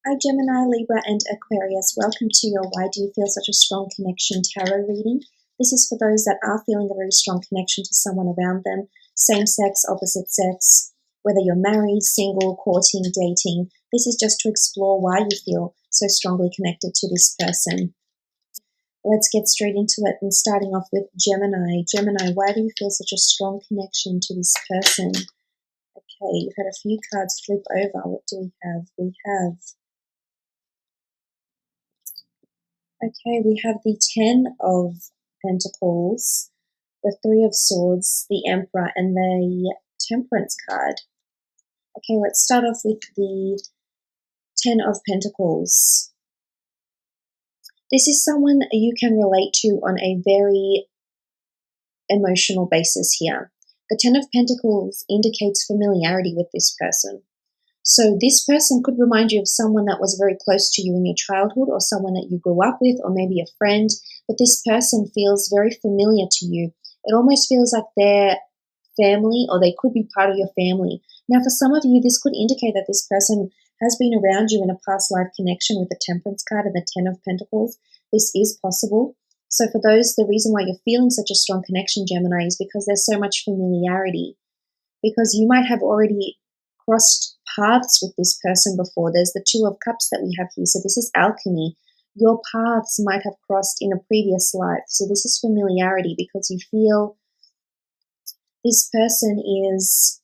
Hi Gemini, Libra and Aquarius. Welcome to your Why Do You Feel Such a Strong Connection tarot reading. This is for those that are feeling a very strong connection to someone around them, same sex, opposite sex, whether you're married, single, courting, dating. This is just to explore why you feel so strongly connected to this person. Let's get straight into it, and starting off with Gemini. Gemini, why do you feel such a strong connection to this person? Okay, you've had a few cards flip over. What do we have? We have the Ten of Pentacles, the Three of Swords, the Emperor, and the Temperance card. Okay, let's start off with the Ten of Pentacles. This is someone you can relate to on a very emotional basis here. The Ten of Pentacles indicates familiarity with this person. So this person could remind you of someone that was very close to you in your childhood, or someone that you grew up with, or maybe a friend, but this person feels very familiar to you. It almost feels like they're family, or they could be part of your family. Now, for some of you, this could indicate that this person has been around you in a past life connection with the Temperance card and the Ten of Pentacles. This is possible. So for those, the reason why you're feeling such a strong connection, Gemini, is because there's so much familiarity. Because you might have already crossed paths with this person before. There's the Two of Cups that we have here. So this is alchemy. Your paths might have crossed in a previous life. So this is familiarity, because you feel this person is,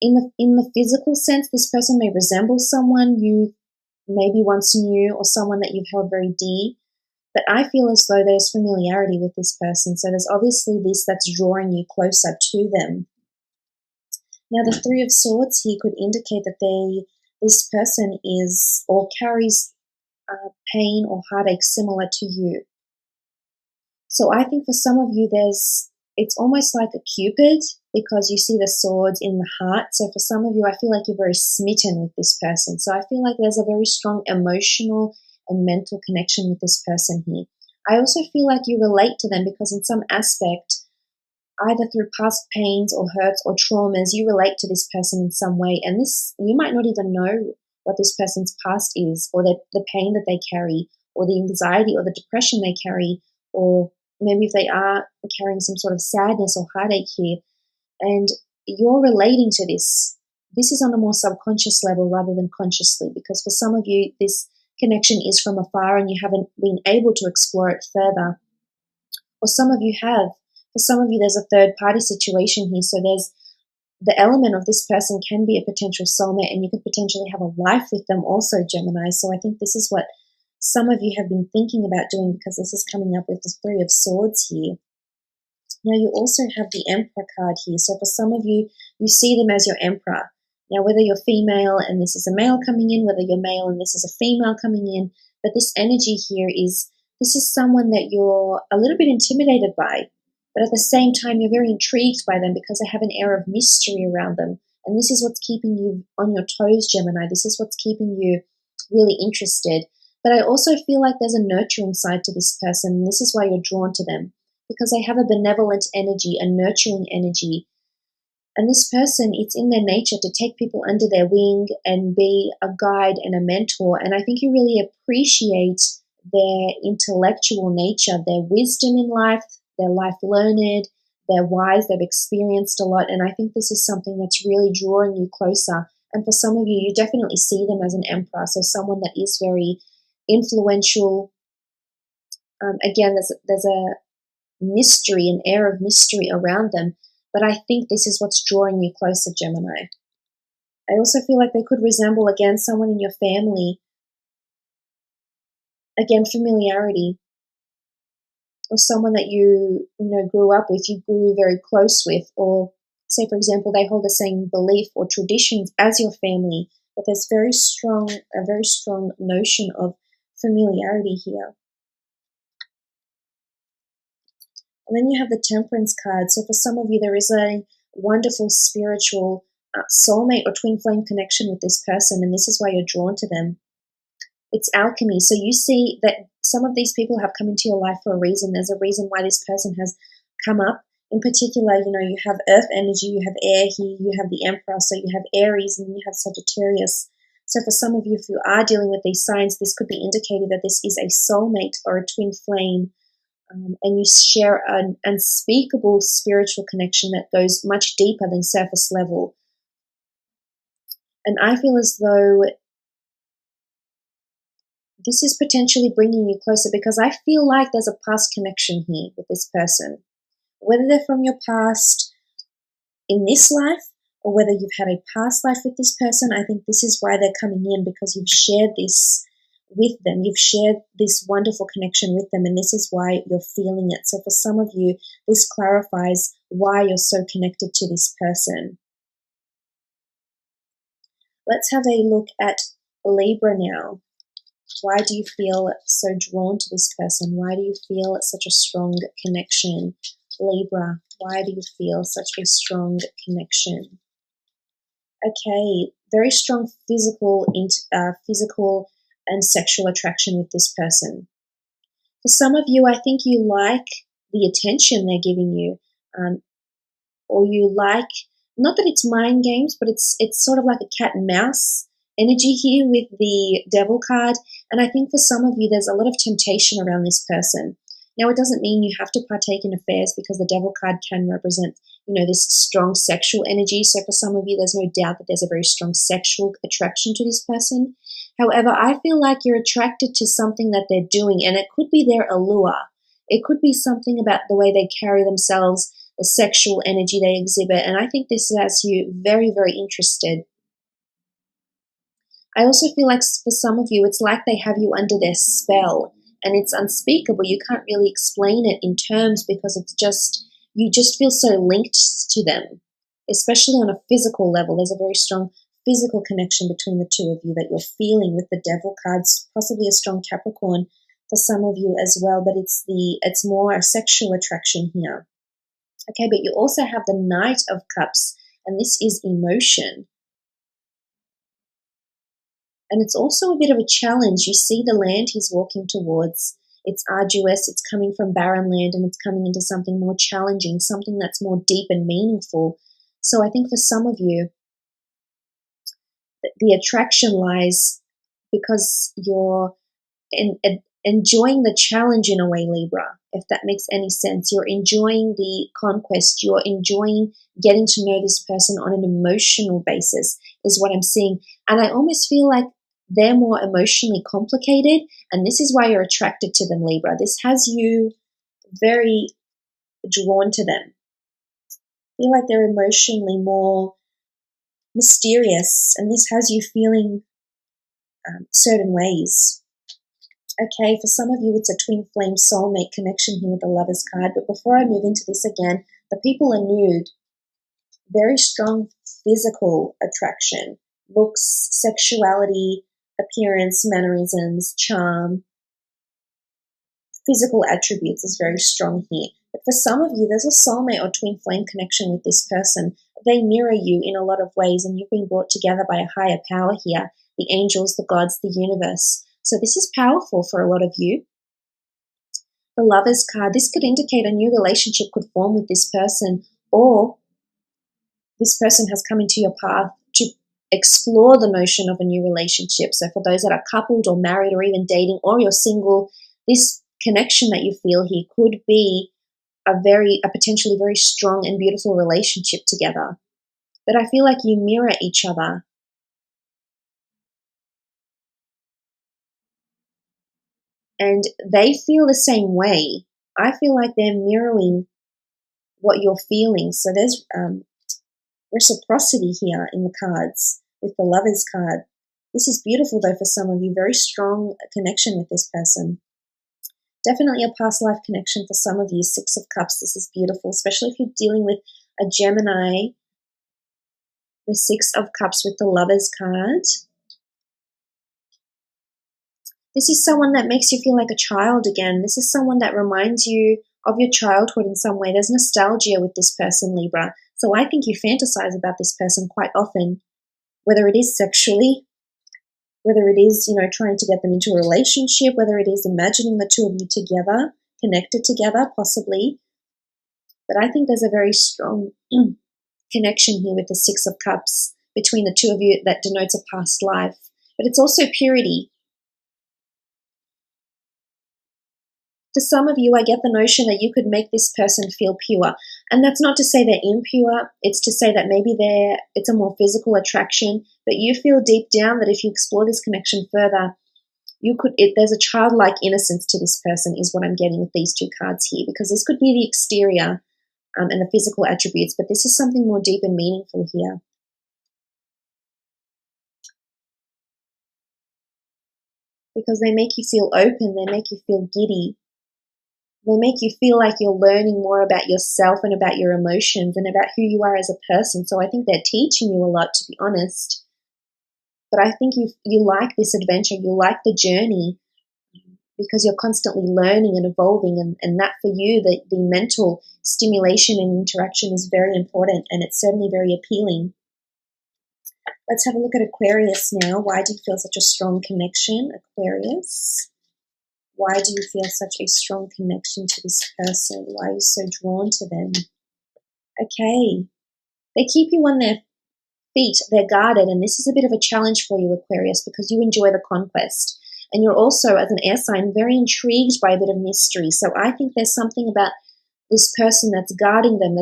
in the physical sense, this person may resemble someone you maybe once knew, or someone that you've held very dear. But I feel as though there's familiarity with this person. So there's obviously this that's drawing you closer to them. Now, the Three of Swords here could indicate that this person is, or carries pain or heartache similar to you. So I think for some of you, it's almost like a Cupid, because you see the swords in the heart. So for some of you, I feel like you're very smitten with this person. So I feel like there's a very strong emotional and mental connection with this person here. I also feel like you relate to them, because in some aspect, either through past pains or hurts or traumas, you relate to this person in some way. And this, you might not even know what this person's past is, or the pain that they carry, or the anxiety or the depression they carry, or maybe if they are carrying some sort of sadness or heartache here, and you're relating to this. This is on a more subconscious level rather than consciously, because for some of you, this connection is from afar and you haven't been able to explore it further. Or some of you have. For some of you, there's a third party situation here. So there's the element of this person can be a potential soulmate, and you could potentially have a life with them also, Gemini. So I think this is what some of you have been thinking about doing, because this is coming up with the Three of Swords here. Now, you also have the Emperor card here. So for some of you, you see them as your Emperor. Now, whether you're female and this is a male coming in, whether you're male and this is a female coming in, but this energy here is, this is someone that you're a little bit intimidated by, but at the same time, you're very intrigued by them because they have an air of mystery around them. And this is what's keeping you on your toes, Gemini. This is what's keeping you really interested. But I also feel like there's a nurturing side to this person. And this is why you're drawn to them, because they have a benevolent energy, a nurturing energy. And this person, it's in their nature to take people under their wing and be a guide and a mentor. And I think you really appreciate their intellectual nature, their wisdom in life, their life learned, they're wise, they've experienced a lot. And I think this is something that's really drawing you closer. And for some of you, you definitely see them as an emperor. So someone that is very influential. Again, there's a mystery, an air of mystery around them. But I think this is what's drawing you closer, Gemini. I also feel like they could resemble, again, someone in your family. Again, familiarity. Or someone that you grew up with, you grew very close with. Or say, for example, they hold the same belief or traditions as your family. But there's a very strong notion of familiarity here. And then you have the Temperance card. So for some of you, there is a wonderful spiritual soulmate or twin flame connection with this person, and this is why you're drawn to them. It's alchemy. So you see that some of these people have come into your life for a reason. There's a reason why this person has come up. In particular, you have earth energy, you have air here, you have the Emperor, so you have Aries and you have Sagittarius. So for some of you, if you are dealing with these signs, this could be indicating that this is a soulmate or a twin flame, and you share an unspeakable spiritual connection that goes much deeper than surface level. And I feel as though this is potentially bringing you closer, because I feel like there's a past connection here with this person. Whether they're from your past in this life, or whether you've had a past life with this person, I think this is why they're coming in, because you've shared this with them. You've shared this wonderful connection with them, and this is why you're feeling it. So for some of you, this clarifies why you're so connected to this person. Let's have a look at Libra now. Why do you feel so drawn to this person? Why do you feel such a strong connection? Libra, why do you feel such a strong connection? Okay, very strong physical and sexual attraction with this person. For some of you, I think you like the attention they're giving you, or you like, not that it's mind games, but it's sort of like a cat and mouse energy here with the Devil card. And I think for some of you, there's a lot of temptation around this person. Now, it doesn't mean you have to partake in affairs, because the Devil card can represent, this strong sexual energy. So for some of you, there's no doubt that there's a very strong sexual attraction to this person. However, I feel like you're attracted to something that they're doing, and it could be their allure. It could be something about the way they carry themselves, the sexual energy they exhibit, and I think this has you very, very interested. I also feel like for some of you, it's like they have you under their spell, and it's unspeakable. You can't really explain it in terms, because you just feel so linked to them, especially on a physical level. There's a very strong physical connection between the two of you that you're feeling with the Devil cards, possibly a strong Capricorn for some of you as well, but it's more a sexual attraction here. Okay, but you also have the Knight of Cups, and this is emotion. And it's also a bit of a challenge. You see the land he's walking towards. It's arduous, it's coming from barren land, and it's coming into something more challenging, something that's more deep and meaningful. So I think for some of you, the attraction lies because you're enjoying the challenge in a way, Libra, if that makes any sense. You're enjoying the conquest. You're enjoying getting to know this person on an emotional basis is what I'm seeing. And I almost feel like they're more emotionally complicated, and this is why you're attracted to them, Libra. This has you very drawn to them. I feel like they're emotionally more mysterious, and this has you feeling certain ways. Okay, for some of you, it's a twin flame soulmate connection here with the Lovers card. But before I move into this again, the people are nude. Very strong physical attraction, looks, sexuality, appearance, mannerisms, charm, physical attributes is very strong here. But for some of you, there's a soulmate or twin flame connection with this person. They mirror you in a lot of ways, and you've been brought together by a higher power here, the angels, the gods, the universe. So this is powerful for a lot of you. The Lovers card, this could indicate a new relationship could form with this person, or this person has come into your path to explore the notion of a new relationship. So for those that are coupled or married or even dating, or you're single, this connection that you feel here could be a potentially very strong and beautiful relationship together. But I feel like you mirror each other. And they feel the same way. I feel like they're mirroring what you're feeling. So there's reciprocity here in the cards with the Lovers card. This is beautiful though for some of you. Very strong connection with this person. Definitely a past life connection for some of you. Six of Cups, this is beautiful, especially if you're dealing with a Gemini. The Six of Cups with the Lovers card. This is someone that makes you feel like a child again. This is someone that reminds you of your childhood in some way. There's nostalgia with this person, Libra. So I think you fantasize about this person quite often, whether it is sexually, whether it is, trying to get them into a relationship, whether it is imagining the two of you together, connected together, possibly. But I think there's a very strong connection here with the Six of Cups between the two of you that denotes a past life. but it's also purity. For some of you, I get the notion that you could make this person feel pure. And that's not to say they're impure. It's to say that maybe it's a more physical attraction, but you feel deep down that if you explore this connection further, there's a childlike innocence to this person is what I'm getting with these two cards here, because this could be the exterior and the physical attributes, but this is something more deep and meaningful here. Because they make you feel open, they make you feel giddy. They make you feel like you're learning more about yourself and about your emotions and about who you are as a person. So I think they're teaching you a lot, to be honest. But I think you like this adventure, you like the journey, because you're constantly learning and evolving. And that for you, the mental stimulation and interaction is very important, and it's certainly very appealing. Let's have a look at Aquarius now. Why do you feel such a strong connection, Aquarius? Why do you feel such a strong connection to this person? Why are you so drawn to them? Okay. They keep you on their feet. They're guarded. And this is a bit of a challenge for you, Aquarius, because you enjoy the conquest. And you're also, as an air sign, very intrigued by a bit of mystery. So I think there's something about this person that's guarding them.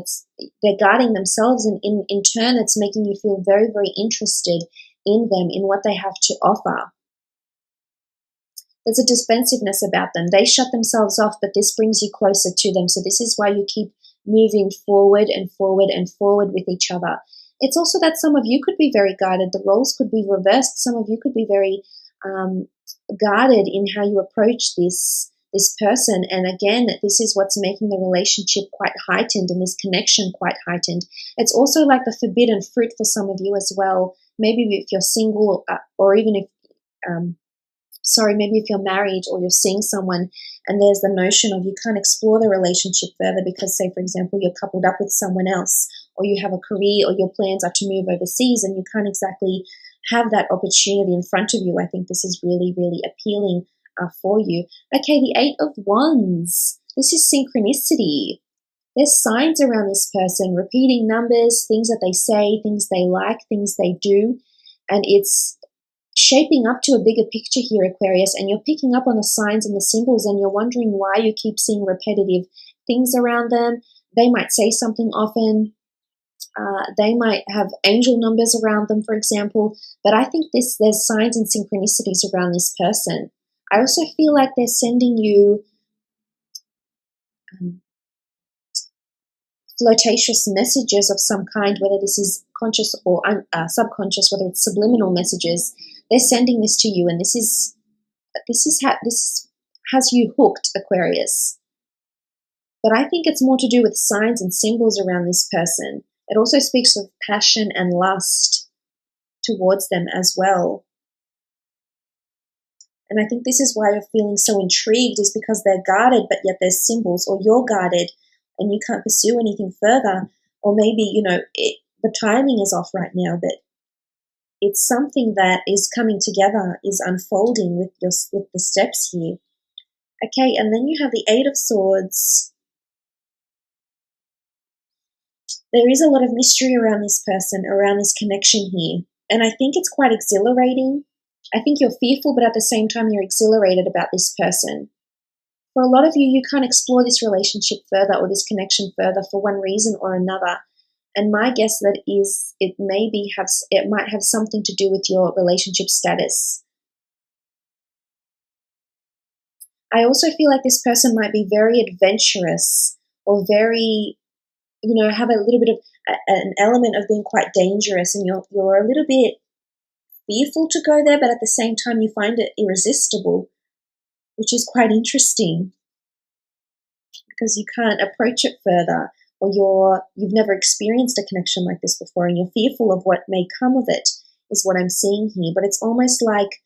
They're guarding themselves. And in turn, it's making you feel very, very interested in them, in what they have to offer. There's a defensiveness about them. They shut themselves off, but this brings you closer to them. So this is why you keep moving forward and forward and forward with each other. It's also that some of you could be very guarded. The roles could be reversed. Some of you could be very guarded in how you approach this person. And again, this is what's making the relationship quite heightened and this connection quite heightened. It's also like the forbidden fruit for some of you as well. Maybe if you're single, or even if maybe if you're married or you're seeing someone and there's the notion of you can't explore the relationship further because, say, for example, you're coupled up with someone else, or you have a career, or your plans are to move overseas and you can't exactly have that opportunity in front of you. I think this is really, really appealing for you. Okay, the Eight of Wands. This is synchronicity. There's signs around this person, repeating numbers, things that they say, things they like, things they do, and it's shaping up to a bigger picture here, Aquarius, and you're picking up on the signs and the symbols, and you're wondering why you keep seeing repetitive things around them. They might say something often. They might have angel numbers around them, for example. But I think there's signs and synchronicities around this person. I also feel like they're sending you flirtatious messages of some kind, whether this is conscious or subconscious, whether it's subliminal messages. They're sending this to you, and this has you hooked, Aquarius. But I think it's more to do with signs and symbols around this person. It also speaks of passion and lust towards them as well. And I think this is why you're feeling so intrigued, is because they're guarded, but yet there's symbols, or you're guarded and you can't pursue anything further. Or maybe, the timing is off right now, but it's something that is coming together, is unfolding with the steps here. Okay, and then you have the Eight of Swords. There is a lot of mystery around this person, around this connection here. And I think it's quite exhilarating. I think you're fearful, but at the same time you're exhilarated about this person. For a lot of you, you can't explore this relationship further or this connection further for one reason or another. And my guess that is it might have something to do with your relationship status. I also feel like this person might be very adventurous, or very, have a little bit of an element of being quite dangerous, and you're a little bit fearful to go there, but at the same time you find it irresistible, which is quite interesting, because you can't approach it further, or you've never experienced a connection like this before, and you're fearful of what may come of it, is what I'm seeing here. But it's almost like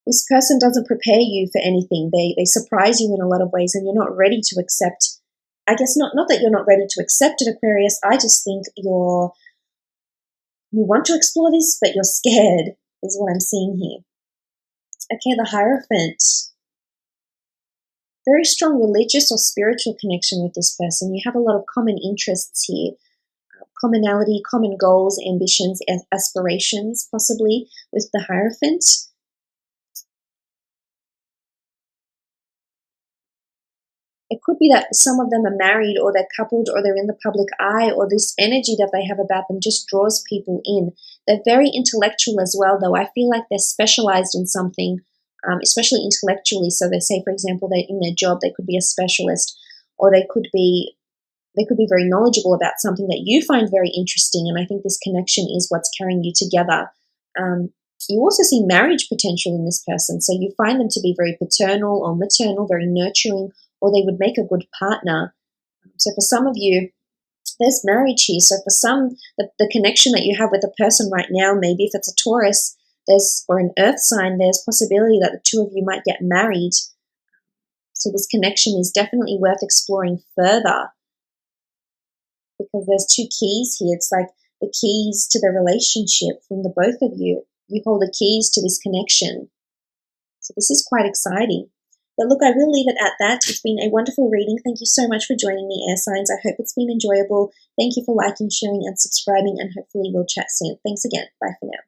this person doesn't prepare you for anything. They surprise you in a lot of ways, and you're not ready to accept. I guess not that you're not ready to accept it, Aquarius. I just think you want to explore this, but you're scared, is what I'm seeing here. Okay, the Hierophant. Very strong religious or spiritual connection with this person. You have a lot of common interests here. commonality, common goals, ambitions, aspirations, possibly with the Hierophant. It could be that some of them are married or they're coupled or they're in the public eye, or this energy that they have about them just draws people in. They're very intellectual as well, though. I feel like they're specialized in something, especially intellectually. So they say, for example, that in their job they could be a specialist, or they could be very knowledgeable about something that you find very interesting. And I think this connection is what's carrying you together. You also see marriage potential in this person. So you find them to be very paternal or maternal, very nurturing, or they would make a good partner. So for some of you, there's marriage here. So for some, the connection that you have with a person right now, maybe if it's a Taurus, or an earth sign, there's possibility that the two of you might get married. So this connection is definitely worth exploring further, because there's two keys here. It's like the keys to the relationship from the both of you. You hold the keys to this connection. So this is quite exciting. But look, I will leave it at that. It's been a wonderful reading. Thank you so much for joining me, air signs. I hope it's been enjoyable. Thank you for liking, sharing, and subscribing, and hopefully we'll chat soon. Thanks again. Bye for now.